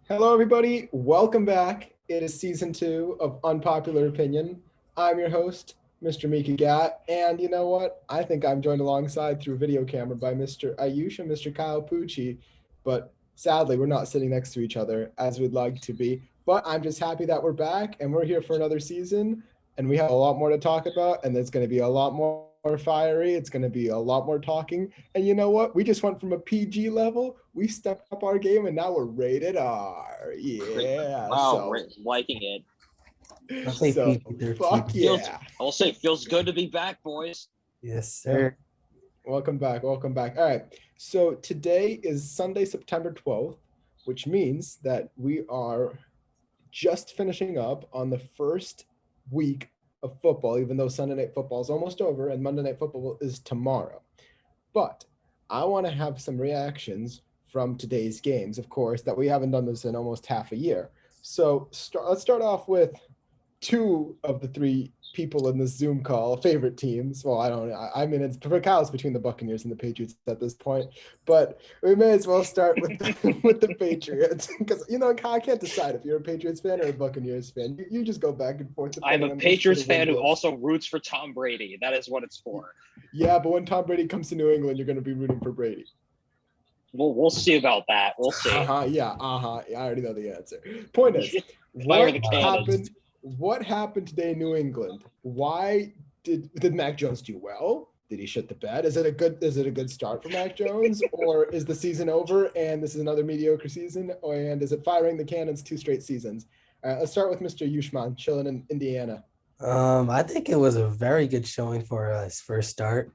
Hello, everybody. Welcome back. It is season 2 of Unpopular Opinion. I'm your host, Mr. Mika Gat, and you know what? I think I'm joined alongside through video camera by Mr. Ayush and Mr. Kyle Pucci, but sadly, we're not sitting next to each other as we'd like to be. But I'm just happy that we're back and we're here for another season, and we have a lot more to talk about, and there's going to be a lot more fiery. It's going to be a lot more talking. And you know what? We just went from a PG level. We stepped up our game and now we're rated R. Yeah. Wow, So, liking it. I'll say so PG-13. fuck yeah. I'll say feels good to be back, boys. Yes, sir. Welcome back. Welcome back. All right. So today is Sunday, September 12th, which means that we are just finishing up on the first week of football, even though Sunday Night Football is almost over and Monday Night Football is tomorrow. But I want to have some reactions from today's games, of course, that we haven't done this in almost half a year. So let's start off with two of the three people in this Zoom call favorite teams. Well, I don't know. I mean, it's for Kyle's between the Buccaneers and the Patriots at this point, but we may as well start with with the Patriots because Kyle, I can't decide if you're a Patriots fan or a Buccaneers fan. You just go back and forth. I'm a Patriots fan who also roots for Tom Brady. That is what it's for. Yeah, but when Tom Brady comes to New England, you're going to be rooting for Brady. We'll see about that. We'll see. Yeah. I already know the answer. Point is, what happened today in New England? Why did Mac Jones do well? Did he shit the bed? Is it a good start for Mac Jones, or is the season over and this is another mediocre season? And is it firing the cannons 2 straight seasons? Let's start with Mr. Yushman, chilling in Indiana. I think it was a very good showing for his first start.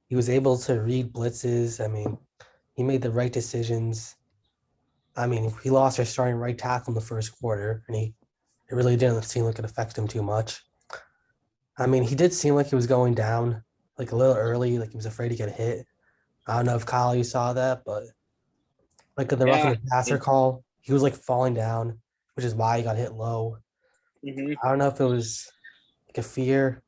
He was able to read blitzes. I mean, he made the right decisions. I mean, he lost our starting right tackle in the first quarter, and it really didn't seem like it affected him too much. I mean, he did seem like he was going down like a little early, like he was afraid to get hit. I don't know if Kyle, you saw that, but like in the roughing the passer call, he was like falling down, which is why he got hit low. Mm-hmm. I don't know if it was like a fear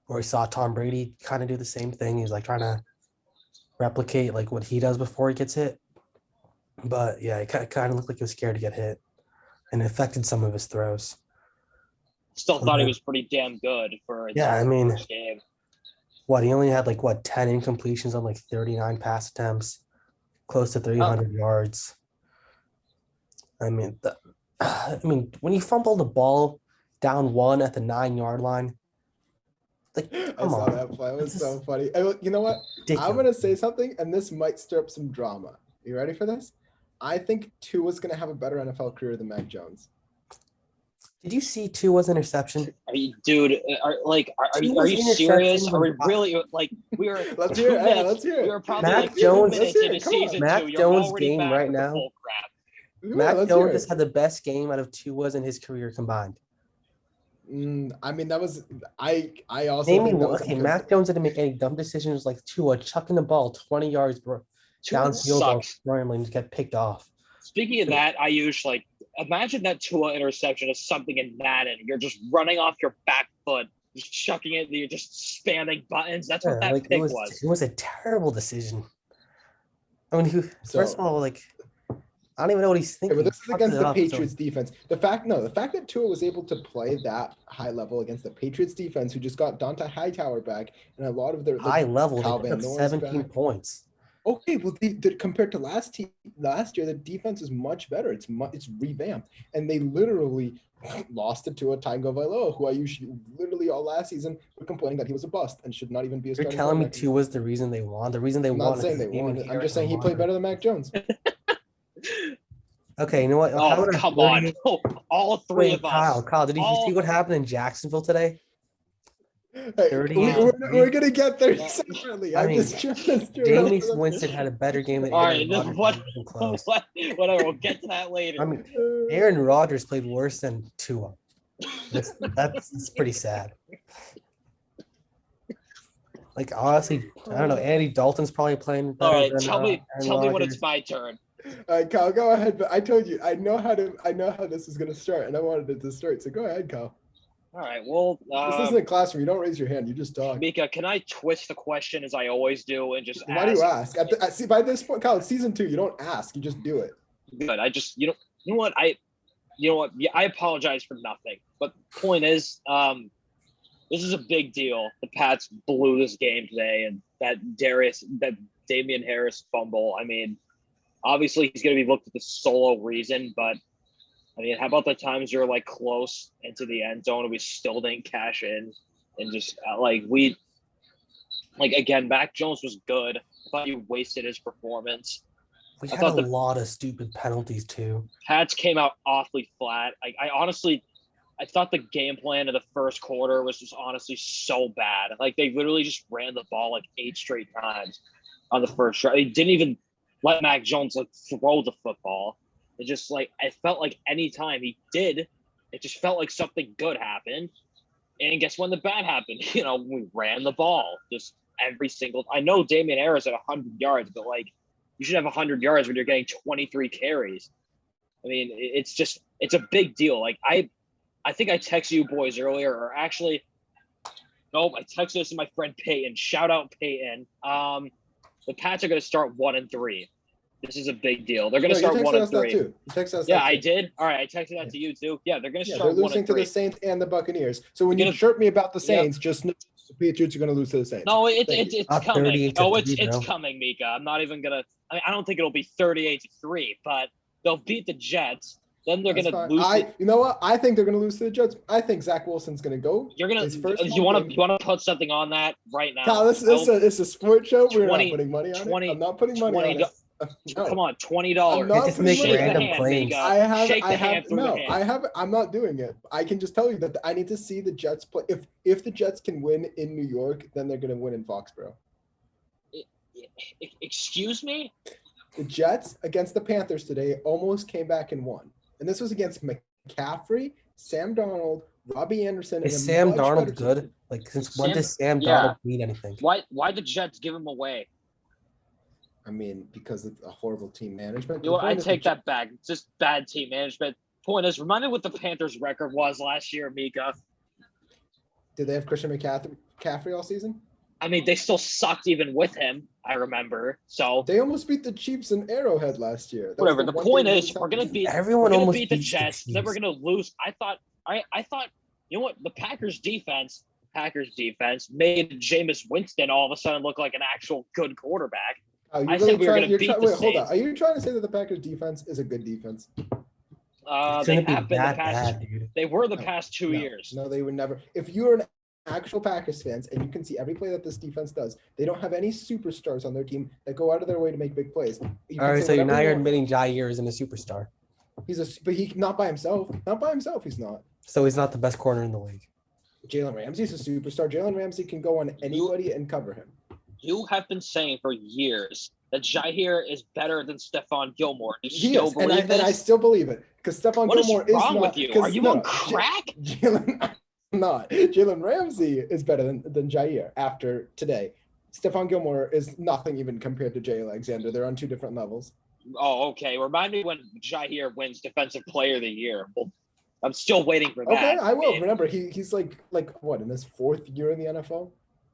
or he saw Tom Brady kind of do the same thing. He's like trying to replicate like what he does before he gets hit. But yeah, it kind of looked like he was scared to get hit, and it affected some of his throws. Still thought he was pretty damn good for his first game. He only had 10 incompletions on 39 pass attempts, close to 300 yards. I mean, when you fumble the ball down 1 at the 9-yard line, I saw that play. It was so funny. You know what? Ridiculous. I'm going to say something, and this might stir up some drama. You ready for this? I think Tua's going to have a better NFL career than Mac Jones. Did you see Tua's interception? Are you serious? Are we really we were? Let's hear it. Let's hear it. We were probably Mac Jones, 2 minutes into season 2. Mac Jones' game right now. Mac Jones just had the best game out of Tua's in his career combined. I mean, that was I also think Mac Jones didn't make any dumb decisions like Tua chucking the ball 20 yards downfield while scrambling to get picked off. Speaking of that, Ayush, imagine that Tua interception is something in Madden. You're just running off your back foot, just chucking it, you're just spamming buttons. That's what that pick was. It was a terrible decision. I mean, first of all, I don't even know what he's thinking. But this is against the Patriots defense. The fact that Tua was able to play that high level against the Patriots defense, who just got Dante Hightower back, and a lot of their high level, they put up 17 points. Okay, well, compared to last year, the defense is much better. It's revamped, and they literally lost it to a Tagovailoa, who I usually literally all last season were complaining that he was a bust and should not even be a starting. You're telling me Tua was the reason they won? The reason they won? I'm not saying they won. I'm just saying he played better than Mac Jones. Okay, you know what? Come on. All three of us. Kyle, did you see what happened in Jacksonville today? Hey, we're going to get there separately. Jameis Winston had a better game than Aaron Rodgers. Whatever, we'll get to that later. I mean, Aaron Rodgers played worse than Tua. That's pretty sad. Honestly, I don't know. Andy Dalton's probably playing better. All right, tell me when it's my turn. All right, Kyle, go ahead. But I told you, I know how this is going to start, and I wanted it to start. So go ahead, Kyle. All right. Well, this isn't a classroom. You don't raise your hand. You just talk. Mika, can I twist the question as I always do and just Why do you ask? See, by this point, Kyle, it's season 2. You don't ask. You just do it. Good. You know what? Yeah, I apologize for nothing. But point is, this is a big deal. The Pats blew this game today, and that Damian Harris fumble. I mean, obviously he's going to be looked at the solo reason, but I mean, how about the times you're like close into the end zone and we still didn't cash in, and just again, Mac Jones was good. I thought you wasted his performance. We had a lot of stupid penalties too. Pats came out awfully flat. I thought the game plan of the first quarter was just honestly so bad. Like they literally just ran the ball like 8 straight times on the first drive. They didn't even let Mac Jones like throw the football. It just like I felt like any time he did, it just felt like something good happened. And guess when the bad happened? We ran the ball just every single. I know Damian Harris at 100 yards, but like you should have 100 yards when you're getting 23 carries. I mean, it's a big deal. Like I think I texted you boys earlier, or actually, nope, I texted this to my friend Peyton. Shout out Peyton. The Pats are going to start 1-3. This is a big deal. They're going to start 1-3. You texted us yeah, that I too. did. All right, I texted that to you too. Yeah, they're going to start 1-3. They're losing to the Saints and the Buccaneers. So when you chirp me about the Saints, just know the Patriots are going to lose to the Saints. No, it's coming. Oh, it's bro. coming, Mika. I'm not even going to – I don't think it'll be 38-3, but they'll beat the Jets. Then they're going to lose. You know what? I think they're going to lose to the Jets. I think Zach Wilson's going to go. You're going to – you want to put something on that right now? Kyle, this is a sports show. We're not putting money on it. I'm not putting money on it. No. Come on, $20. Just make random claims. I'm not doing it. I can just tell you that I need to see the Jets play. If the Jets can win in New York, then they're going to win in Foxborough. Excuse me? The Jets against the Panthers today almost came back and won. And this was against McCaffrey, Sam Darnold, Robbie Anderson. Is Sam Darnold good? Like, since when does Sam Darnold mean anything? Why the Jets give him away? I mean, because it's a horrible team management. I take that back. It's just bad team management. Point is, remind me what the Panthers' record was last year, Mika. Did they have Christian McCaffrey all season? I mean, they still sucked even with him, I remember. So they almost beat the Chiefs in Arrowhead last year. Whatever. The point is, we're gonna beat the Jets. Then we're gonna lose. I thought, you know what? The Packers defense made Jameis Winston all of a sudden look like an actual good quarterback. I said we were going to beat the Saints. Hold on. Are you trying to say that the Packers defense is a good defense? They have been the past. They were the past 2 years. No, they would never. If you're an actual Packers fans and you can see every play that this defense does, they don't have any superstars on their team that go out of their way to make big plays. All right, so you're admitting Jair isn't a superstar. But he not by himself. Not by himself. He's not. So he's not the best corner in the league. Jalen Ramsey's a superstar. Jalen Ramsey can go on anybody and cover him. You have been saying for years that Jair is better than Stephon Gilmore. I still believe it because Stephon Gilmore is wrong with you? Are you on crack? Jalen Ramsey is better than Jair after today. Stephon Gilmore is nothing even compared to Jay Alexander. They're on 2 different levels. Oh, okay. Remind me when Jair wins Defensive Player of the Year. Well, I'm still waiting for that. Okay, I will. Remember, he's like what, in his 4th year in the NFL?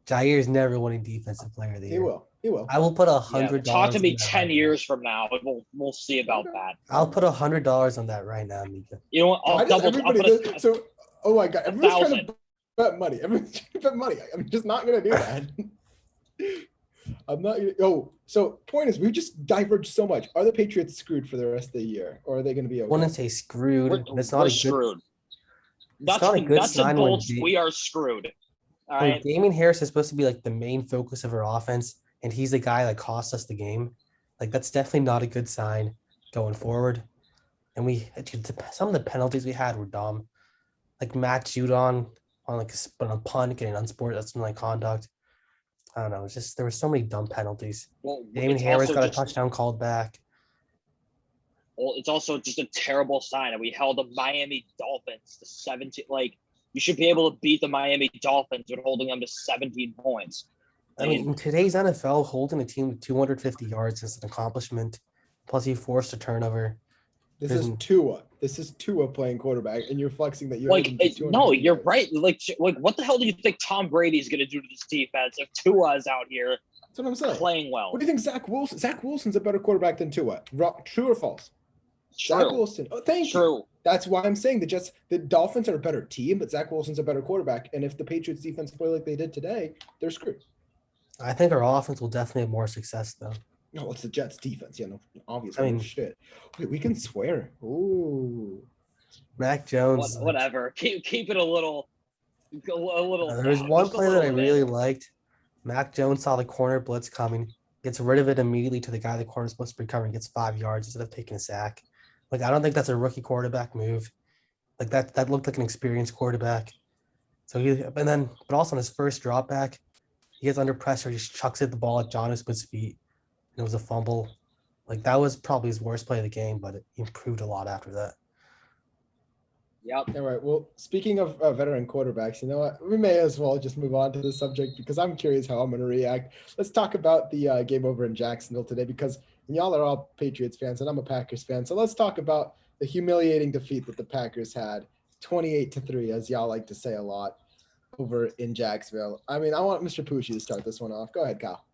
Jair's never winning Defensive Player of the Year. He will. I will put $100. Talk to me 10 years from now, and we'll see about that. I'll put $100 on that right now, Mika. You know what? Oh my God, everyone's trying to bet money. Everyone's trying to bet money. I'm just not gonna do that. I'm not. So point is, we just diverged so much. Are the Patriots screwed for the rest of the year, or are they going to be okay? I wouldn't say screwed. It's not screwed. Nuts and bolts, we are screwed. All right. Damian Harris is supposed to be like the main focus of our offense, and he's the guy that cost us the game. Like, that's definitely not a good sign going forward. And some of the penalties we had were dumb. Like Matt Judon on a punt, getting unsportsmanlike conduct. I don't know. It's just there were so many dumb penalties. Well, Damian Harris got a touchdown called back. Well, it's also just a terrible sign that we held the Miami Dolphins to 17. Like, you should be able to beat the Miami Dolphins with holding them to 17 points. I mean, in today's NFL, holding a team to 250 yards is an accomplishment. Plus, you forced a turnover. This is Tua playing quarterback, and you're flexing that you're no, you're right. Like, what the hell do you think Tom Brady's going to do to this defense if Tua is out here? That's what I'm saying. Playing well. What do you think, Zach Wilson? Zach Wilson's a better quarterback than Tua. True or false? Zach True. Wilson. Oh, thank you. True. That's why I'm saying the Dolphins are a better team, but Zach Wilson's a better quarterback. And if the Patriots defense play like they did today, they're screwed. I think our offense will definitely have more success though. No, it's the Jets defense. Yeah, no, obviously. I mean- shit. Wait, we can swear. Ooh. Mac Jones. Whatever. Keep it a little. There was one just a play that I little really down. liked. Mac Jones saw the corner blitz coming, gets rid of it immediately to the guy the corner's supposed to be covering, gets 5 yards instead of taking a sack. Like, I don't think that's a rookie quarterback move. Like that looked like an experienced quarterback. But also on his first drop back, he gets under pressure, just chucks it the ball at John Smith's feet. And it was a fumble. Like, that was probably his worst play of the game, but it improved a lot after that. Yep. All right. Well, speaking of veteran quarterbacks, you know what? We may as well just move on to the subject because I'm curious how I'm going to react. Let's talk about the game over in Jacksonville today because y'all are all Patriots fans and I'm a Packers fan. So let's talk about the humiliating defeat that the Packers had, 28-3, as y'all like to say a lot, over in Jacksonville. I mean, I want Mr. Pushy to start this one off. Go ahead, Kyle.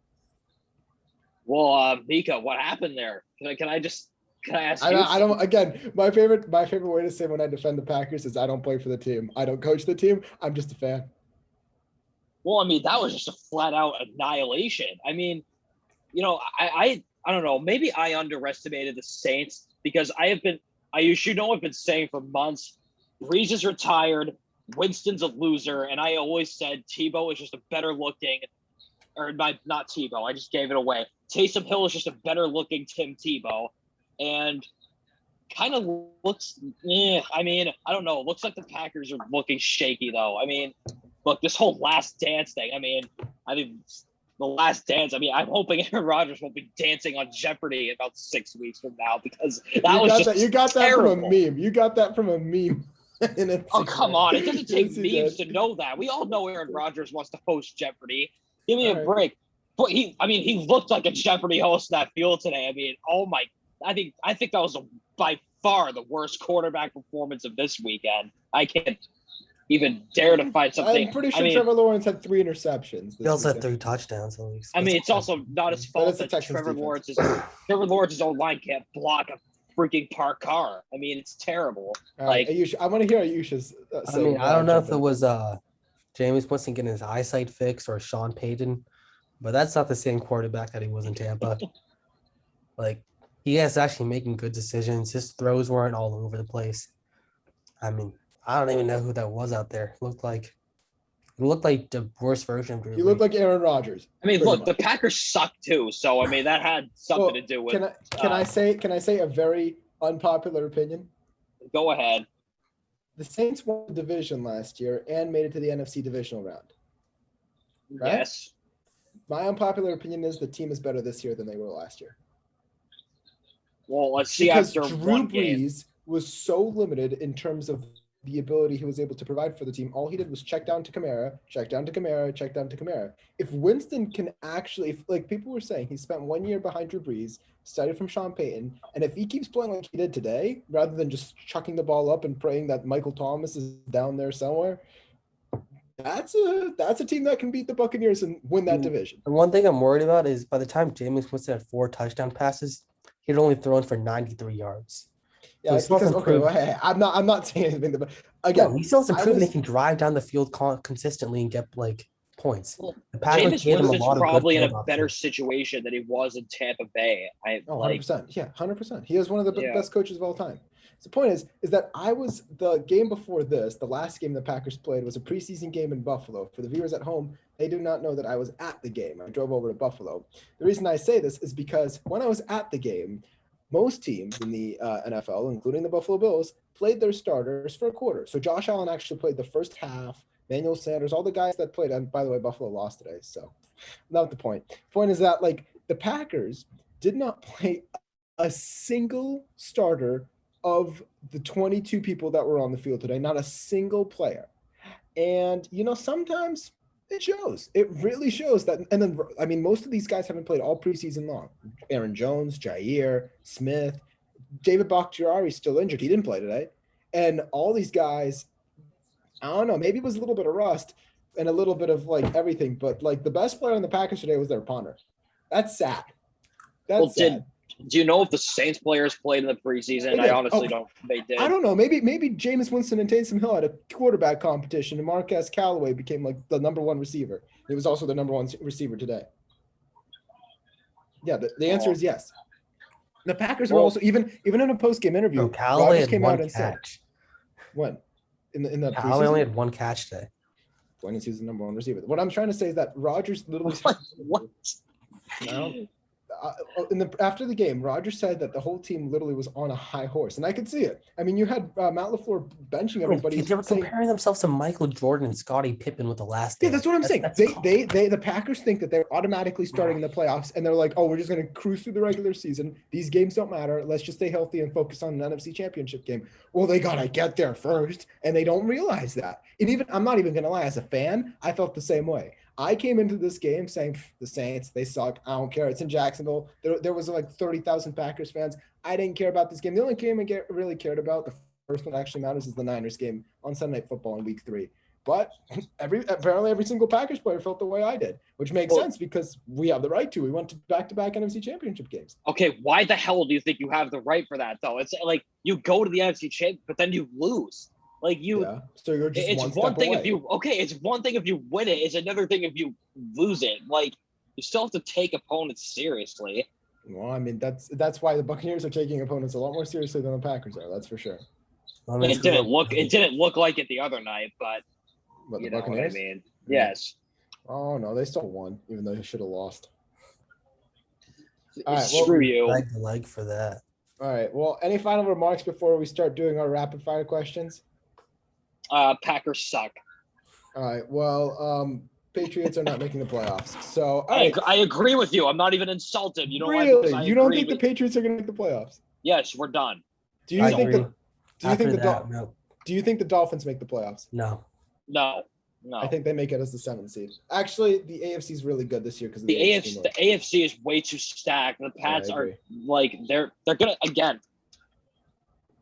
Well, Mika, what happened there? Can I ask you? I don't. Again, my favorite way to say when I defend the Packers is I don't play for the team. I don't coach the team. I'm just a fan. Well, I mean, that was just a flat out annihilation. I mean, you know, I don't know. Maybe I underestimated the Saints because I've been saying for months, Breeze is retired, Winston's a loser, and I always said Tebow is just a better looking, not Tebow. I just gave it away. Taysom Hill is just a better looking Tim Tebow, and kind of looks. I mean, I don't know. It looks like the Packers are looking shaky though. I mean, look, this whole Last Dance thing. I mean, the Last Dance. I mean, I'm hoping Aaron Rodgers won't be dancing on Jeopardy in about 6 weeks from now because you got that from a meme. You got that from a meme. Oh, come on. It doesn't take Yes, memes to know that. We all know Aaron Rodgers wants to host Jeopardy. Give me a break. But he looked like a Jeopardy host in that field today. I mean, I think that was by far the worst quarterback performance of this weekend. I can't even dare to find something. I'm pretty sure Trevor Lawrence had 3 interceptions. He also had 3 touchdowns. At least. I mean, it's also not his fault that Trevor Lawrence's own line can't block a freaking parked car. I mean, it's terrible. Right, Ayush, I want to hear Ayush's. I mean, I don't know if it was Jameis Winston getting his eyesight fixed or Sean Payton, but that's not the same quarterback that he was in Tampa. Like, he is actually making good decisions. His throws weren't all over the place. I mean, I don't even know who that was out there. It looked like the worst version of Drew. He looked like Aaron Rodgers. I mean, look, the Packers suck too, so I mean that had something to do with. Can I say a very unpopular opinion? Go ahead. The Saints won the division last year and made it to the NFC divisional round. Right? Yes. My unpopular opinion is the team is better this year than they were last year. Well, let's see because after Drew one game. Brees was so limited in terms of the ability he was able to provide for the team. All he did was check down to Kamara, check down to Kamara, check down to Kamara. If Winston can actually, like people were saying, he spent 1 year behind Drew Brees, studied from Sean Payton, and if he keeps playing like he did today, rather than just chucking the ball up and praying that Michael Thomas is down there somewhere, that's a team that can beat the Buccaneers and win that division. And one thing I'm worried about is by the time Jameis Winston had 4 touchdown passes, he'd only thrown for 93 yards. Yeah, so because I'm not saying anything. But again, he still has improved. He can drive down the field consistently and get like points. Well, the Packers Jameis Winston's probably in a better situation than he was in Tampa Bay. 100%. Yeah, 100%. He is one of the best coaches of all time. So the point is that the game before this, the last game the Packers played was a preseason game in Buffalo. For the viewers at home, they do not know that I was at the game. I drove over to Buffalo. The reason I say this is because when I was at the game, most teams in the NFL, including the Buffalo Bills, played their starters for a quarter. So Josh Allen actually played the first half. Manuel Sanders, all the guys that played. And by the way, Buffalo lost today, so not the point. The point is that the Packers did not play a single starter of the 22 people that were on the field today. Not a single player. And sometimes it shows. It really shows that. And then, I mean, most of these guys haven't played all preseason long. Aaron Jones, Jair, Smith, David Bakhtiari's still injured. He didn't play today. And all these guys, I don't know, maybe it was a little bit of rust and a little bit of everything. But the best player on the Packers today was their punter. That's sad. That's sad. Do you know if the Saints players played in the preseason? I honestly don't. They did. I don't know. Maybe Jameis Winston and Taysom Hill had a quarterback competition, and Marquez Callaway became like the number one receiver. He was also the number one receiver today. Yeah, the answer is yes. The Packers were also even in a post game interview. Callaway Rodgers came out and said, "When in the Callaway only had one catch today. When is he the number one receiver?" What I'm trying to say is that Rodgers literally what? After the game, Rodgers said that the whole team literally was on a high horse, and I could see it. I mean, you had Matt LaFleur benching everybody. They were comparing themselves to Michael Jordan and Scottie Pippen with the last day. Yeah, that's what I'm saying. The Packers think that they're automatically starting in the playoffs, and they're like, "Oh, we're just going to cruise through the regular season. These games don't matter. Let's just stay healthy and focus on an NFC Championship game." Well, they gotta get there first, and they don't realize that. And even I'm not even going to lie, as a fan, I felt the same way. I came into this game saying the Saints, they suck. I don't care. It's in Jacksonville. There was like 30,000 Packers fans. I didn't care about this game. The only game I really cared about, the first one that actually matters, is the Niners game on Sunday Night Football in Week 3. But apparently every single Packers player felt the way I did, which makes sense because we have the right to. We went to back-to-back NFC Championship games. Okay, why the hell do you think you have the right for that, though? It's like you go to the NFC Championship, but then you lose. Like so you're just it's one thing away. It's one thing if you win it. It's another thing if you lose it. Like you still have to take opponents seriously. Well, I mean that's why the Buccaneers are taking opponents a lot more seriously than the Packers are. That's for sure. It didn't look like it the other night, but you know what I mean. Yes. Oh no, they still won, even though they should have lost. All right, screw you. Leg for that. All right. Well, any final remarks before we start doing our rapid fire questions? Packers suck. All right. Well, Patriots are not making the playoffs. So I agree with you. I'm not even insulted. You know really? You don't think the Patriots are going to make the playoffs? Yes, we're done. Do you think the Dolphins make the playoffs? No. I think they make it as the 7th seed. Actually, the AFC is really good this year because the AFC is way too stacked. The Pats are like they're gonna again.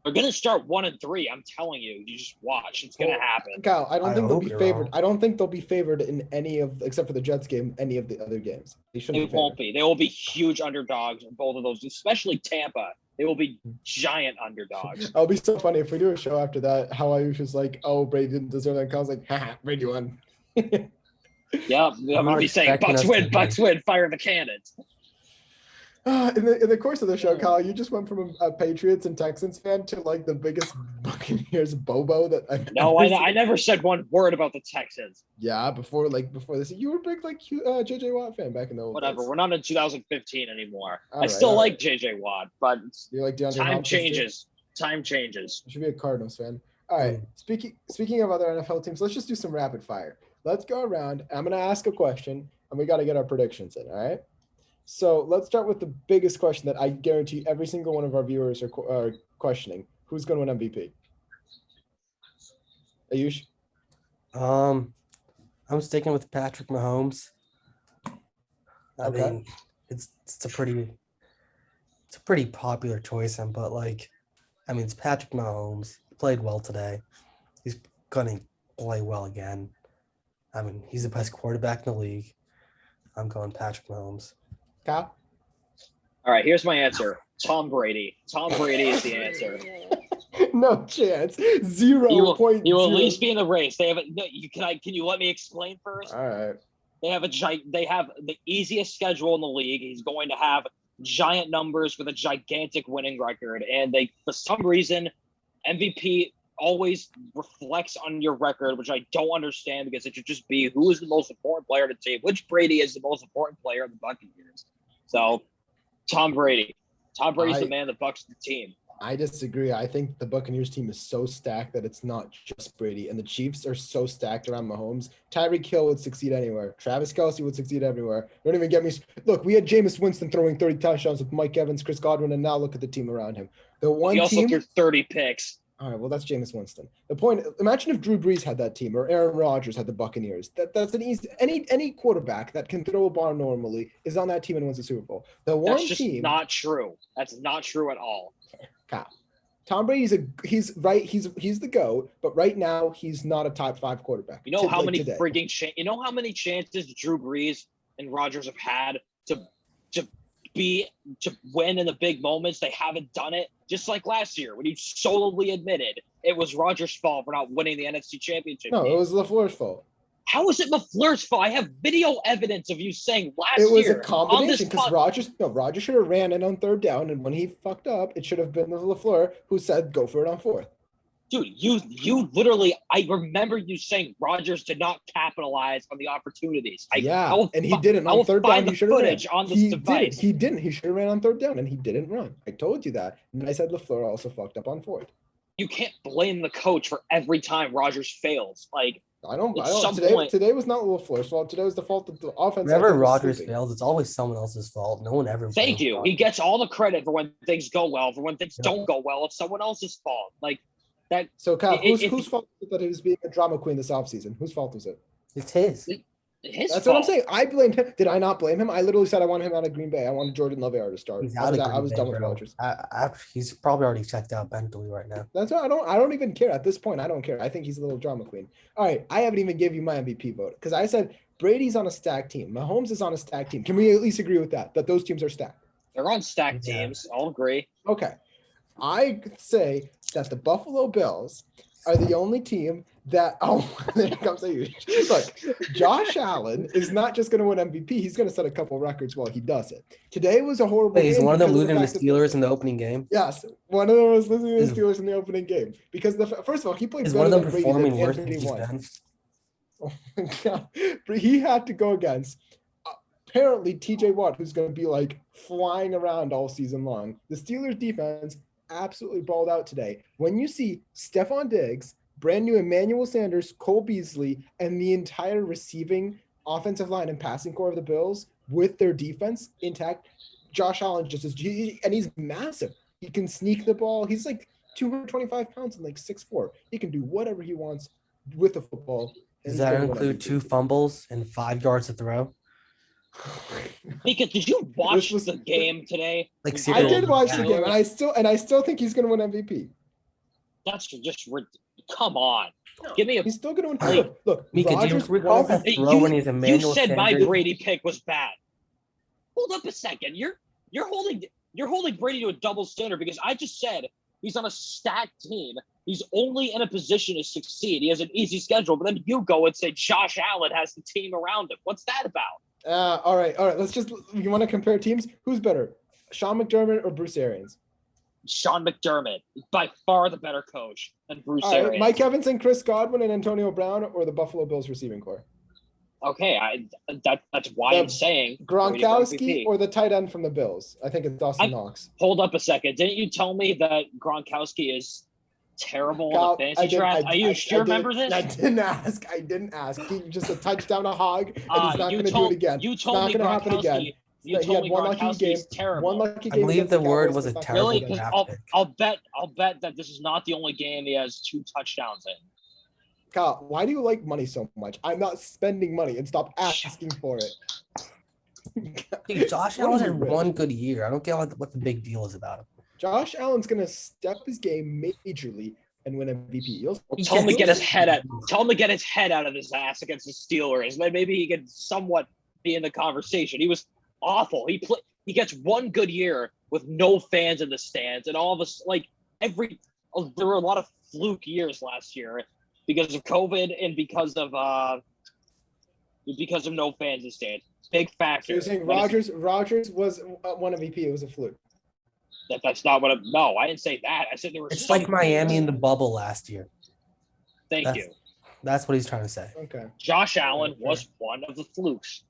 They're gonna start 1-3. I'm telling you. You just watch. It's gonna happen. Kyle, I don't think they'll be favored. I don't think they'll be favored in any of, except for the Jets game, any of the other games. They won't be. They will be huge underdogs in both of those, especially Tampa. They will be giant underdogs. It'll be so funny if we do a show after that. How I was just like, "Oh, Brady didn't deserve that." And Kyle's like, "Ha, Brady won." Yeah, I'm gonna be saying, "Bucks win, fire the cannons." In the course of the show, Kyle, you just went from a Patriots and Texans fan to like the biggest Buccaneers bobo that I've ever seen. I never said one word about the Texans. Yeah, before this, you were a big JJ Watt fan back in the old Whatever. days. We're not in 2015 anymore. I still like JJ Watt, but you like DeAndre time Hopkins changes. Too? Time changes. You should be a Cardinals fan. All right. Speaking of other NFL teams, let's just do some rapid fire. Let's go around. I'm going to ask a question, and we got to get our predictions in. All right. So let's start with the biggest question that I guarantee every single one of our viewers are questioning. Who's going to win MVP? Ayush? I'm sticking with Patrick Mahomes. I mean, it's a pretty popular choice, but it's Patrick Mahomes. He played well today. He's going to play well again. I mean, he's the best quarterback in the league. I'm going Patrick Mahomes. Kyle? All right, here's my answer. Tom Brady. Tom Brady is the answer. No chance. 0.0. He will at least be in the race. They have can you let me explain first? All right. They have the easiest schedule in the league. He's going to have giant numbers with a gigantic winning record, and for some reason MVP always reflects on your record, which I don't understand because it should just be who is the most important player on the team, which Brady is the most important player in the Buccaneers. So Tom Brady. Tom Brady's the man that bucks the team. I disagree. I think the Buccaneers team is so stacked that it's not just Brady, and the Chiefs are so stacked around Mahomes. Tyreek Hill would succeed anywhere. Travis Kelce would succeed everywhere. Don't even get me. Look, we had Jameis Winston throwing 30 touchdowns with Mike Evans, Chris Godwin, and now look at the team around him. He also threw 30 picks. All right, well, that's Jameis Winston. The point, imagine if Drew Brees had that team or Aaron Rodgers had the Buccaneers. That's an easy, any quarterback that can throw a ball normally is on that team and wins the Super Bowl. That's just not true. That's not true at all. Kyle. Tom Brady's he's the GOAT, but right now he's not a top 5 quarterback. You know how many freaking how many chances Drew Brees and Rodgers have had to to win in the big moments. They haven't done it. Just like last year when you solely admitted it was Rodgers' fault for not winning the NFC Championship No, game. it was LaFleur's fault. How is it LaFleur's fault? I have video evidence of you saying last It was year a combination because Rodgers should have ran it on third down, and when he fucked up, it should have been LaFleur who said go for it on fourth. Dude, you literally, I remember you saying Rodgers did not capitalize on the opportunities. And he didn't on third down. He should have ran. On this device. He didn't. He should have ran on third down, and he didn't run. I told you that, and I said LaFleur also fucked up on fourth. You can't blame the coach for every time Rodgers fails. Like I don't. Point, today was not LaFleur's fault. Today was the fault of the offense. Whenever Rodgers fails, it's always someone else's fault. No one ever. Thank you. He gets all the credit for when things go well. For when things don't go well, it's someone else's fault. Like that. So, Cal, whose fault is it that he was being a drama queen this offseason? Whose fault is it? It's his. That's what I'm saying. I blamed him. Did I not blame him? I literally said I wanted him out of Green Bay. I wanted Jordan Love to start. He's out of Green I was Bay, done with bro. Rodgers. He's probably already checked out mentally right now. That's what I don't even care at this point. I don't care. I think he's a little drama queen. All right, I haven't even given you my MVP vote because I said Brady's on a stacked team. Mahomes is on a stacked team. Can we at least agree with that? That those teams are stacked. They're on stacked teams. I'll agree. Okay, I say that the Buffalo Bills are the only team that there comes a huge look. Josh Allen is not just going to win MVP. He's going to set a couple records while he does it. Today was a horrible game. Is one of them losing the Steelers in the opening game? Yes, one of them was losing the Steelers in the opening game because first of all he played. Is better one of them than Brady performing than worse than Anthony won. defense? Oh my God. But he had to go against apparently TJ Watt, who's going to be like flying around all season long. The Steelers defense absolutely balled out today. When you see Stephon Diggs, brand new Emmanuel Sanders, Cole Beasley, and the entire receiving offensive line and passing core of the Bills with their defense intact, Josh Allen and he's massive. He can sneak the ball. He's like 225 pounds and like 6'4". He can do whatever he wants with the football. Does that include 2 fumbles and 5 yards to throw? Mika, did you watch the game today? Like I did watch the game, and I still think he's going to win MVP. That's just come on. Give me a. He's still going to win. Look, Mika, do you recall the throw when he's Emmanuel You said Sanders? my Brady pick was bad. Hold up a second. You're holding Brady to a double standard because I just said he's on a stacked team. He's only in a position to succeed. He has an easy schedule, but then you go and say Josh Allen has the team around him. What's that about? All right. You want to compare teams? Who's better, Sean McDermott or Bruce Arians? Sean McDermott is by far the better coach than Bruce Arians. Mike Evans and Chris Godwin and Antonio Brown or the Buffalo Bills receiving core? Okay, that's why I'm saying Gronkowski or the tight end from the Bills. I think it's Dawson Knox. Hold up a second. Didn't you tell me that Gronkowski is terrible in the fantasy draft? Do you remember this? I didn't ask. He just a touchdown, a hog, and he's not going to do it again. You told me Gronkowski. You told me Gronkowski's terrible. One lucky I game. believe the word was a terrible. Really? Because I'll bet that this is not the only game he has 2 touchdowns in. Kyle, why do you like money so much? I'm not spending money, and stop asking for it. Dude, Josh Allen had one good year. I don't get what the big deal is about him. Josh Allen's gonna step his game majorly and win MVP. Tell him to get his head out of his ass against the Steelers, and then maybe he can somewhat be in the conversation. He was awful. He gets one good year with no fans in the stands, and all of us there were a lot of fluke years last year because of COVID and because of no fans in the stands. Big factor. So you're saying Rodgers was one MVP. It was a fluke. That's not what no, I didn't say that. I said there were. It's like Miami in the bubble last year. Thank you. That's what he's trying to say. Okay. Josh Allen was one of the flukes.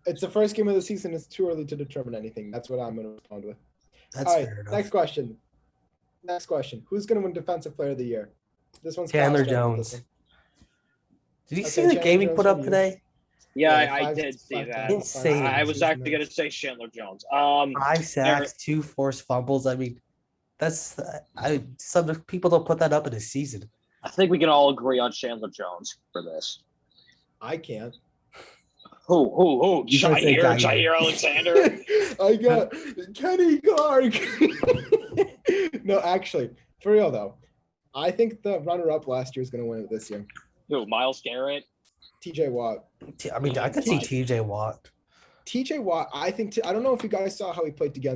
It's the first game of the season. It's too early to determine anything. That's what I'm going to respond with. That's all right. fair enough. Next question. Who's going to win Defensive Player of the Year? This one's Chandler Jones. Did you see the game he put up today? Yeah, I did see that. Insane. I was actually going to say Chandler Jones. 5 sacks, 2 forced fumbles. I mean, some people don't put that up in a season. I think we can all agree on Chandler Jones for this. I can't. Who? Jair Alexander? I got Kenny Clark. No, actually, for real though, I think the runner-up last year is going to win it this year. Who? Myles Garrett? TJ Watt. I mean, I could see TJ Watt. TJ Watt, I don't know if you guys saw how he played today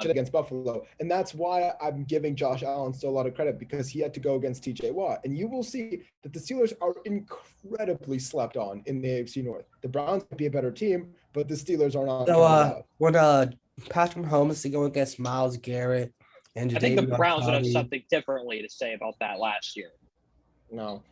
against Buffalo, and that's why I'm giving Josh Allen still a lot of credit because he had to go against TJ Watt, and you will see that the Steelers are incredibly slept on in the AFC North. The Browns might be a better team, but the Steelers are not. So when Patrick Mahomes is going against Myles Garrett and I think the Browns would have something differently to say about that last year. No.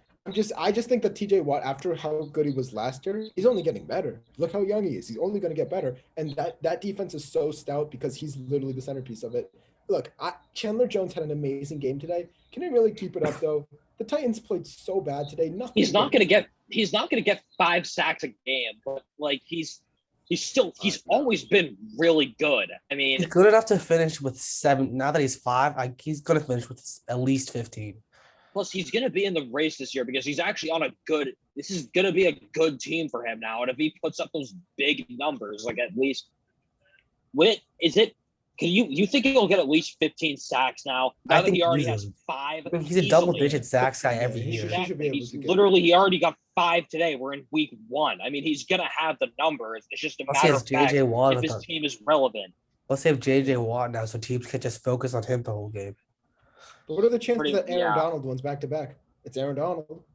I just think that TJ Watt, after how good he was last year, he's only getting better. Look how young he is. He's only going to get better. And that defense is so stout because he's literally the centerpiece of it. Look, Chandler Jones had an amazing game today. Can he really keep it up though? The Titans played so bad today. He's not going to get 5 sacks a game, but like he's always been really good. I mean, he's good enough to finish with 7. Now that he's 5, he's going to finish with at least 15. Plus, he's going to be in the race this year because he's actually on this is going to be a good team for him now. And if he puts up those big numbers, like at least, can you think he'll get at least 15 sacks now? Now that he already has 5. I mean, he's a double-digit sacks guy every year. He already got 5 today. We're in week 1. I mean, he's going to have the numbers. It's just a matter of fact if his team is relevant. Let's say if JJ Watt now, so teams can just focus on him the whole game. But what are the chances that Aaron Donald wins back to back? It's Aaron Donald.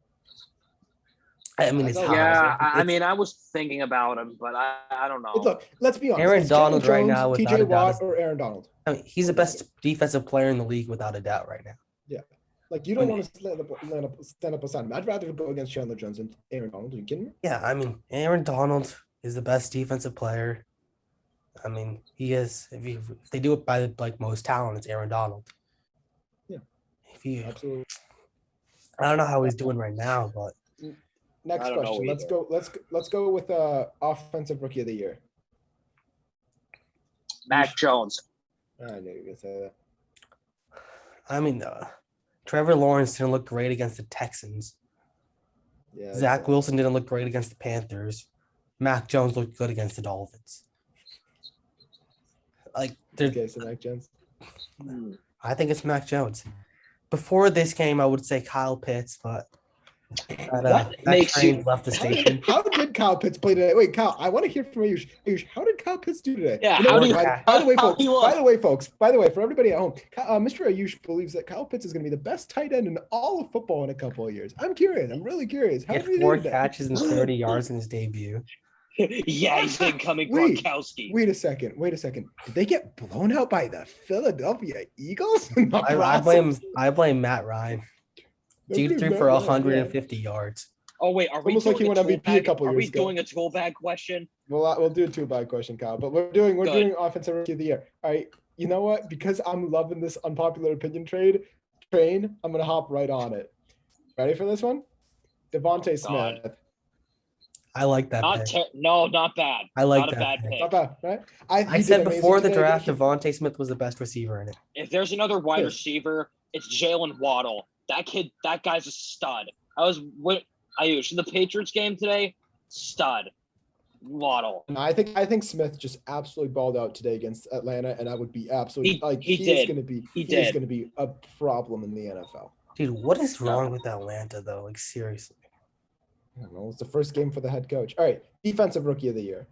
I mean, it's I mean, I was thinking about him, but I don't know. Look, let's be honest. Aaron Donald right now, TJ Watt or Aaron Donald. I mean, he's the best defensive player in the league without a doubt right now. Yeah, like you don't want to stand up beside him. I'd rather go against Chandler Jones than Aaron Donald. Are you kidding me? Yeah, I mean, Aaron Donald is the best defensive player. I mean, he is. If they do it by like most talent, it's Aaron Donald. Absolutely. I don't know how he's doing right now, but next question. Let's go with offensive rookie of the year. Mac Jones. I knew you were gonna say that. I mean, Trevor Lawrence didn't look great against the Texans. Yeah. Zach Wilson didn't look great against the Panthers. Mac Jones looked good against the Dolphins. Okay, so Mac Jones. I think it's Mac Jones. Before this game, I would say Kyle Pitts, but that train left the station. How did Kyle Pitts play today? Wait, Kyle, I want to hear from Ayush. Ayush, how did Kyle Pitts do today? Yeah, by the way, folks, for everybody at home, Mr. Ayush believes that Kyle Pitts is going to be the best tight end in all of football in a couple of years. I'm curious. I'm really curious. How did he 4 catches and 30 yards in his debut. Yeah, he's incoming Gronkowski. Wait a second. Did they get blown out by the Philadelphia Eagles? I blame Matt Ryan. Dude threw for 150 yards. Oh wait, are we doing a tool bag question? We'll do a tool bag question, Kyle. But we're doing offensive rookie of the year. All right. You know what? Because I'm loving this unpopular opinion train, I'm gonna hop right on it. Ready for this one? Devontae Smith. I like that. Not bad. I like not that. A bad pick. Not bad, right? I said before the draft, Devontae Smith was the best receiver in it. If there's another wide receiver, it's Jalen Waddle. That guy's a stud. The Patriots game today, stud. Waddle. I think Smith just absolutely balled out today against Atlanta, and I would be absolutely he's going to be a problem in the NFL. Dude, what is wrong with Atlanta though? Like seriously. I don't know. It's the first game for the head coach. All right, defensive rookie of the year.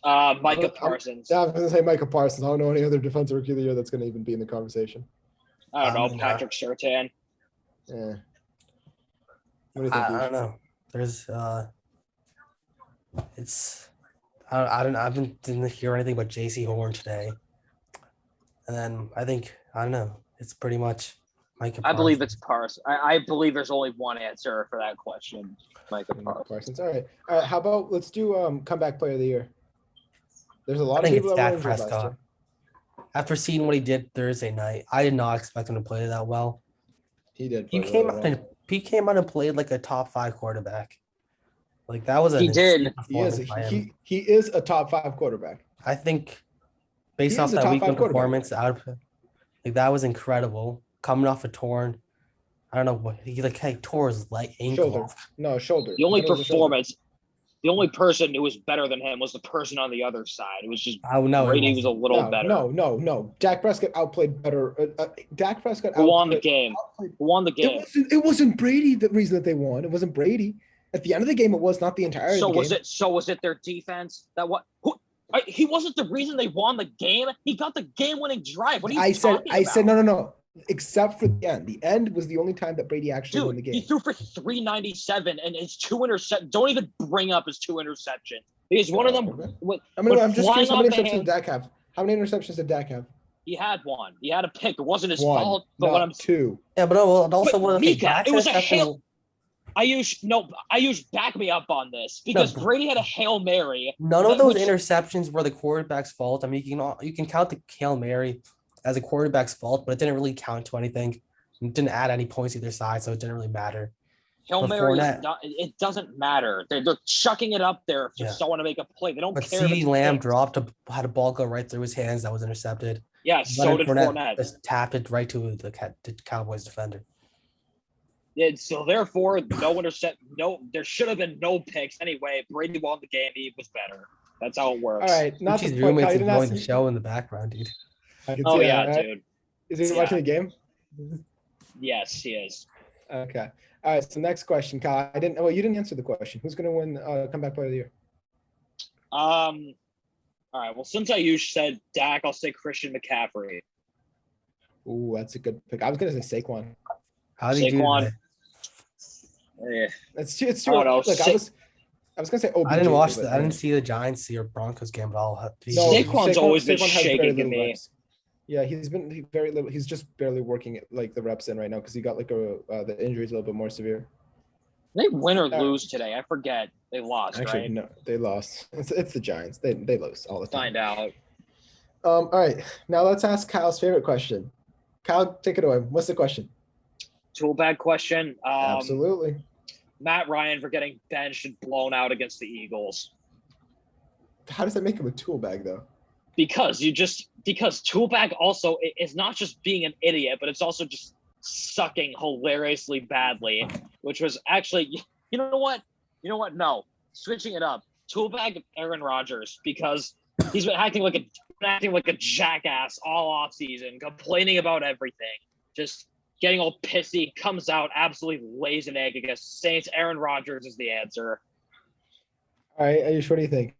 Micah Parsons. I was going to say Micah Parsons. I don't know any other defensive rookie of the year that's going to even be in the conversation. I don't know. Patrick Surtain. Yeah. What do you think? I don't know. There's I didn't hear anything about J.C. Horn today, and then I don't know. It's pretty much Micah Parsons. I believe it's Parsons. I believe there's only one answer for that question. Micah Parsons. All right. How about let's do comeback player of the year. There's a lot of people that were injured last year. After seeing what he did Thursday night, I did not expect him to play that well. He did. He came out and played like a top 5 quarterback. Like that was he did. He is a top 5 quarterback. I think based off that weekend performance, that was incredible. Coming off a torn, I don't know what he tore his ankle. Shoulder. The only performance. The only person who was better than him was the person on the other side. It was just Brady was a little better. No. Dak Prescott outplayed better. Dak Prescott won the game. Won the game. It wasn't Brady the reason that they won. It wasn't Brady. At the end of the game, it was not the entirety So of the was game. it? So was it their defense that what? He wasn't the reason they won the game. He got the game-winning drive. What are you talking about? I said no. Except for the end. The end was the only time that Brady actually won the Dude, game. he threw for 397 and his 2 interceptions. Don't even bring up his 2 interceptions. Because one of them I'm just curious, how many flying interceptions did Dak have? How many interceptions did Dak have? He had one. He had a pick. It wasn't his One, fault. But not what I'm two. Yeah, but it also But was Mika, Dak's it was a interception. hail. Ayush, back me up on this because No. Brady had a Hail Mary. None of those interceptions were the quarterback's fault. I mean, you can count the Hail Mary as a quarterback's fault, but it didn't really count to anything. It didn't add any points either side, so it didn't really matter. Hail But Mary, Fournette- it doesn't matter. They're chucking it up there if someone to make a play. They don't But care. CeeDee Lamb had a ball go right through his hands that was intercepted. Yeah, so did Fournette. Just tapped it right to the Cowboys defender. Yeah, so therefore, there should have been no picks anyway. Brady won the game. He was better. That's how it works. All right, not His the point. roommates Kyle, enjoying the show in the background, dude. Oh yeah, right? Dude. Is he watching the game? Yes, he is. Okay. All right. So next question, Kyle. You didn't answer the question. Who's going to win comeback player of the year? All right. Well, since I said Dak, I'll say Christian McCaffrey. Ooh, that's a good pick. I was going to say Saquon. How do you do that? Yeah. It's too. Oh, no. Look, I was gonna say OBJ. I didn't watch I didn't see the Giants or Broncos game at all. Saquon's always been has shaking me. Reps. Yeah, he's been very little. He's just barely working it, like the reps in right now because he got like the injury's a little bit more severe. They win or lose today. I forget. They lost. Actually, right? No, they lost. It's the Giants. They lose all the time. Find out. All right, now let's ask Kyle's favorite question. Kyle, take it away. What's the question? Tool bag question. Absolutely. Matt Ryan for getting benched and blown out against the Eagles. How does that make him a tool bag, though? Because tool bag also is not just being an idiot, but it's also just sucking hilariously badly, which was actually, you know what? No, switching it up. Tool bag Aaron Rodgers because he's been acting like a jackass all off season, complaining about everything, just getting all pissy, comes out, absolutely lays an egg against Saints. Aaron Rodgers is the answer. All right, Ayush, what do you think?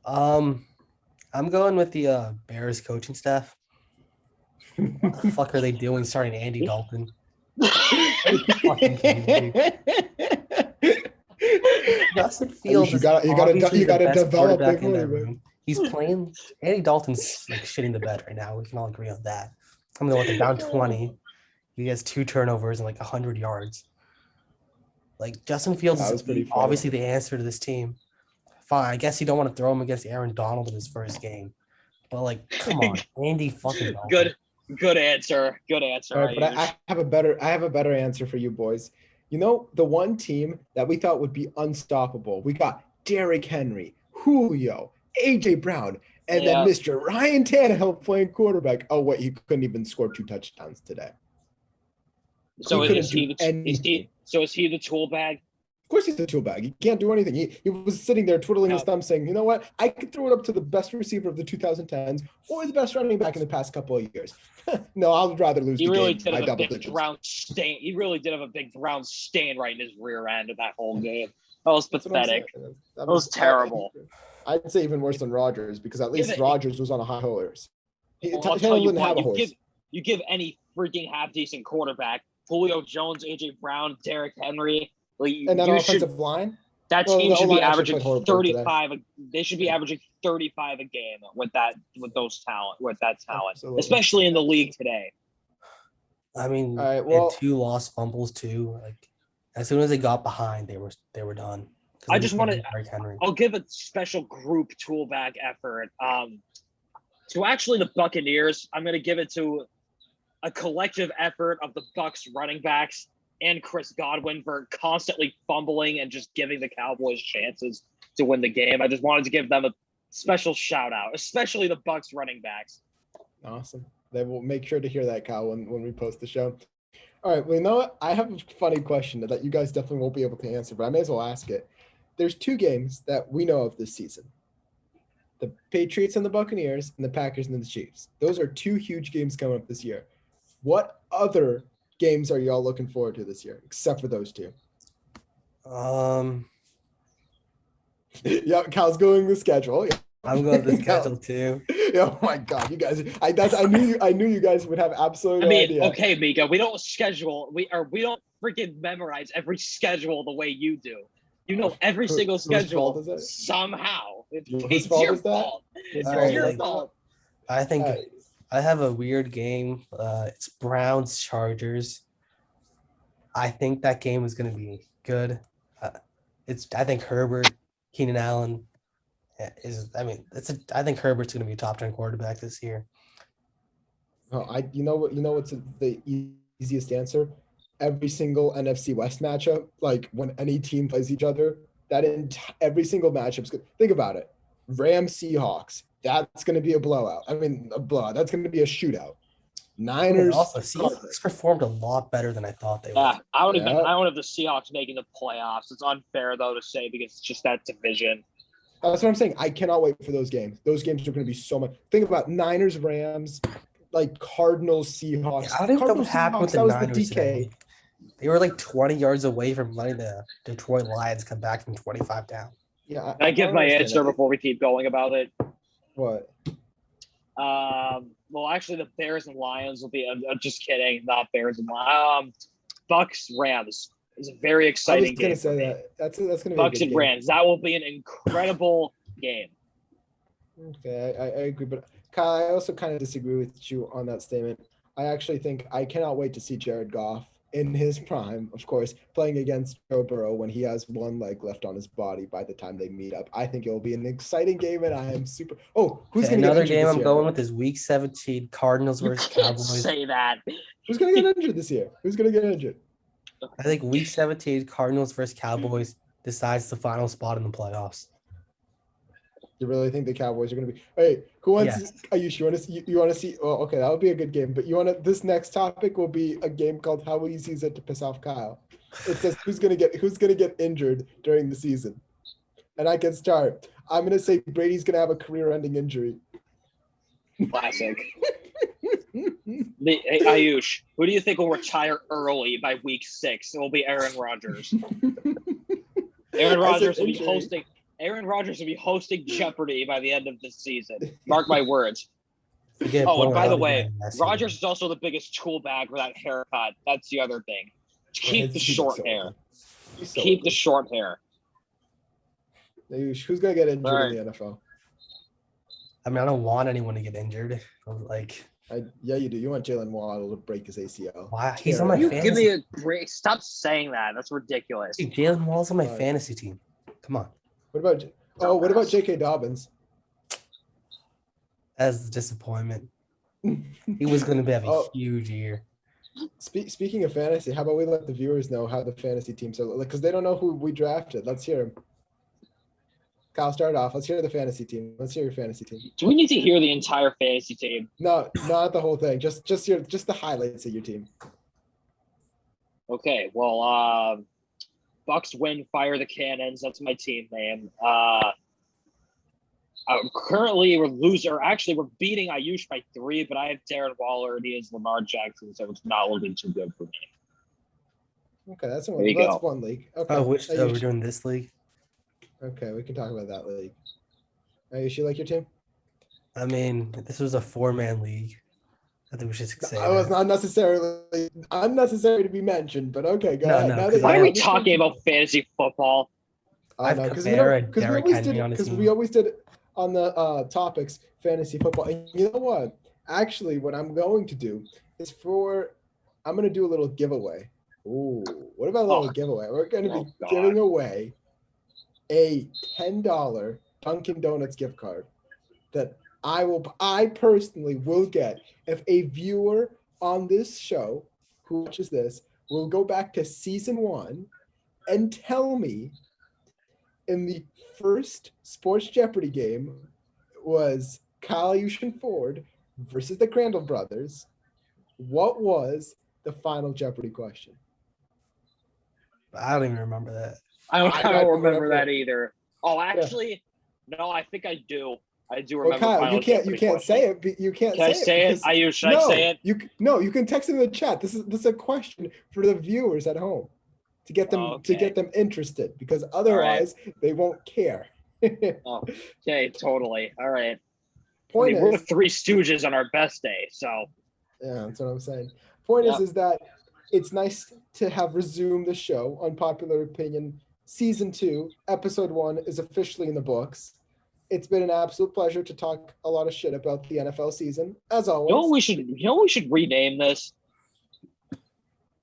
I'm going with the Bears coaching staff. What the fuck are they doing starting Andy Dalton? Justin Fields you gotta develop the quarterback. He's playing. Andy Dalton's like shitting the bed right now. We can all agree on that. I mean, they're down 20. He has 2 turnovers and like 100 yards. Like Justin Fields is obviously the answer to this team. Fine, I guess you don't want to throw him against Aaron Donald in his first game, but like, come on, Andy fucking Dalton. Good answer. All right, but I have a better answer for you boys. You know, the one team that we thought would be unstoppable. We got Derrick Henry, Julio, AJ Brown, and then Mr. Ryan Tannehill playing quarterback. Oh wait, he couldn't even score 2 touchdowns today. So is he the tool bag? Of course he's the tool bag. He can't do anything. He was sitting there twiddling his thumb saying, you know what? I could throw it up to the best receiver of the 2010s or the best running back in the past couple of years. No, I would rather lose the game by double digits. He really did have a big brown stain right in his rear end of that whole game. That was pathetic. That was terrible. I'd say even worse than Rodgers because at least Rodgers was on a high horse. You give any freaking half-decent quarterback, Julio Jones, AJ Brown, Derrick Henry, and that offensive line. That team should be averaging 35. They should be averaging 35 a game with that talent, Absolutely. especially in the league today. I mean, they had 2 lost fumbles too. Like as soon as they got behind, they were done. I just want to. I'll give a special group tool bag effort. To actually the Buccaneers, I'm going to give it to a collective effort of the Bucs running backs and Chris Godwin for constantly fumbling and just giving the Cowboys chances to win the game. I just wanted to give them a special shout out, especially the Bucs running backs. Awesome. They will make sure to hear that, Kyle, when we post the show. All right. Well, you know what? I have a funny question that you guys definitely won't be able to answer, but I may as well ask it. There's 2 games that we know of this season. The Patriots and the Buccaneers and the Packers and the Chiefs. Those are 2 huge games coming up this year. What other games are y'all looking forward to this year, except for those 2? Um, Yeah, Cal's going the schedule. Yeah. I'm going to the Cal- schedule too. Oh my God, you guys! I knew you guys would have absolutely I no mean, idea. okay, Mika, we don't schedule. We don't freaking memorize every schedule the way you do. You know every single Whose fault schedule is it? somehow. Whose fault is that? Fault. Whose All fault right, is Your that? fault. I think All right. I have a weird game. It's Browns Chargers. I think that game is going to be good. Uh, I think Herbert, Keenan Allen is. I mean, I think Herbert's going to be a top 10 quarterback this year. Oh, you know what's the easiest answer? Every single NFC West matchup, like when any team plays each other, every single matchup's good. Think about it. Rams Seahawks, that's going to be a blowout. I mean, a blowout. That's going to be a shootout. Niners. Also, Seahawks performed a lot better than I thought they would. Yeah, I don't Yeah. have the Seahawks making the playoffs. It's unfair though to say because it's just that division. That's what I'm saying. I cannot wait for those games. Those games are going to be so much. Think about Niners, Rams, like Cardinals, Seahawks. Yeah, I don't even know what Cardinals, happened with Seahawks, the that was Niners the DK. today. They were like 20 yards away from letting the Detroit Lions come back from 25 down. Yeah, Can I give don't my understand answer that. before we keep going about it? What? Well, actually, the Bears and Lions will be. Just kidding, not Bears and Lions. Bucks Rams is a very I exciting was going game. to say for me. that. That's going to be Bucks a good and Rams. That will be an incredible game. Okay, I agree, but Kyle, I also kind of disagree with you on that statement. I actually think I cannot wait to see Jared Goff in his prime, of course, playing against Joe Burrow when he has one leg left on his body by the time they meet up. I think it will be an exciting game, and I am super. Oh, who's Okay, going to get another injured game this I'm year? going with is Week 17 Cardinals You versus can't Cowboys. say that. Who's going to get injured this year? Who's going to get injured? I think Week 17 Cardinals versus Cowboys decides the final spot in the playoffs. You really think the Cowboys are going to be? Hey, who wants? Yes. Ayush, you want to see? Oh, okay, that would be a good game. But you want to? This next topic will be a game called "How Easy Is It to Piss Off Kyle?" It says who's going to get injured during the season, and I can start. I'm going to say Brady's going to have a career-ending injury. Classic. Hey, Ayush, who do you think will retire early by week 6? It will be Aaron Rodgers. Aaron Rodgers will be hosting. Aaron Rodgers will be hosting Jeopardy by the end of the season. Mark my words. Oh, and by the way, Rodgers is also the biggest tool bag for that haircut. That's the other thing. Keep the short hair. Keep the short hair. Ayush, who's going to get injured in the NFL? I mean, I don't want anyone to get injured. Yeah, you do. You want Jalen Waddle to break his ACL. Why? He's on my You fantasy. give me a break. Stop saying that. That's ridiculous. Hey, Jalen Waddle's on my fantasy team. Come on. What about J.K. Dobbins? That's the disappointment. He was going to have a huge year. Speaking of fantasy, how about we let the viewers know how the fantasy teams are, because they don't know who we drafted. Let's hear them. Kyle, start off. Let's hear the fantasy team. Let's hear your fantasy team. Do we need to hear the entire fantasy team? No, not the whole thing. Just the highlights of your team. Okay, well, Bucks win, fire the cannons. That's my team name. Currently, we're beating Ayush by 3, but I have Darren Waller and he is Lamar Jackson, so it's not looking too good for me. Okay, that's one league. Okay. We're doing this league? Okay, we can talk about that league. Ayush, you like your team? I mean, this was a 4-man league. I think we should say I was not unnecessary to be mentioned, but okay, go ahead. No, why are we talking about fantasy football? Because we always did it on the topics fantasy football. And you know what? Actually, what I'm going to do is I'm going to do a little giveaway. Ooh, what about a little giveaway? We're going to be giving away a $10 Dunkin' Donuts gift card that I personally will get if a viewer on this show who watches this will go back to season 1 and tell me in the first Sports Jeopardy game was Kyle Yushin Ford versus the Crandall brothers. What was the final Jeopardy question? I don't even remember that. I don't remember that either. Oh, actually, no, I think I do. I do remember. Well, Kyle, you can't say it. But you can't. Can I say it? Ayush, should I say it? You can text in the chat. This is a question for the viewers at home. to get them interested, because otherwise they won't care. Okay, totally. All right. Point we're is, Three Stooges on our best day, so yeah, that's what I'm saying. Point is that it's nice to have resumed the show. Unpopular Opinion Season 2, Episode 1 is officially in the books. It's been an absolute pleasure to talk a lot of shit about the NFL season, as always. You know we should rename this?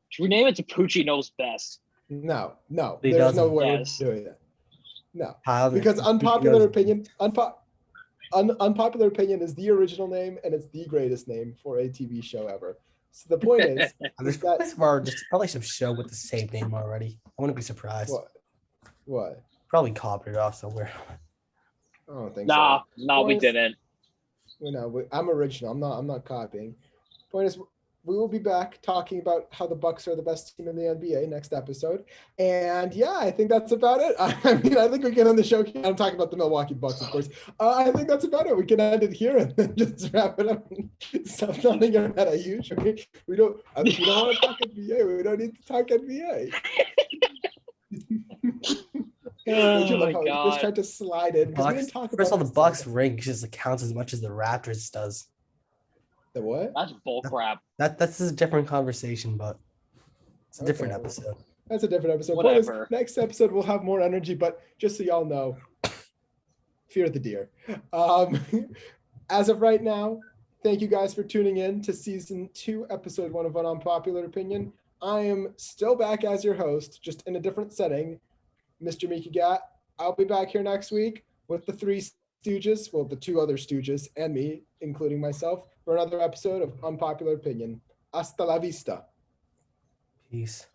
Should we name it to Poochie Knows Best? No, He there's doesn't. no way Yes. we're doing that. No, Kyle, because Poochie Unpopular knows- Opinion, Unpopular Opinion is the original name, and it's the greatest name for a TV show ever. So the point is There's probably some show with the same name already. I wouldn't be surprised. What? Probably copied it off somewhere. I don't think No, so. we didn't. I'm original. I'm not copying. Point is, we will be back talking about how the Bucks are the best team in the NBA next episode. And yeah, I think that's about it. I think we can end the show here. I'm talking about the Milwaukee Bucks, of course. I think that's about it. We can end it here and then just wrap it up. Stop nothing about a huge. Okay? We don't want to talk NBA. We don't need to talk NBA. Oh my God. Just tried to slide in because we didn't talk about. First of all, the Bucks ring just counts as much as the Raptors does. The what? That's bullcrap. That's a different conversation, but it's a different episode. That's a different episode. Whatever. Next episode we'll have more energy, but just so y'all know, fear the deer. As of right now, thank you guys for tuning in to season 2, episode 1 of An Unpopular Opinion. I am still back as your host, just in a different setting, Mr. Miki Gat. I'll be back here next week with the 3 Stooges, well, the 2 other Stooges, and me, including myself, for another episode of Unpopular Opinion. Hasta la vista. Peace.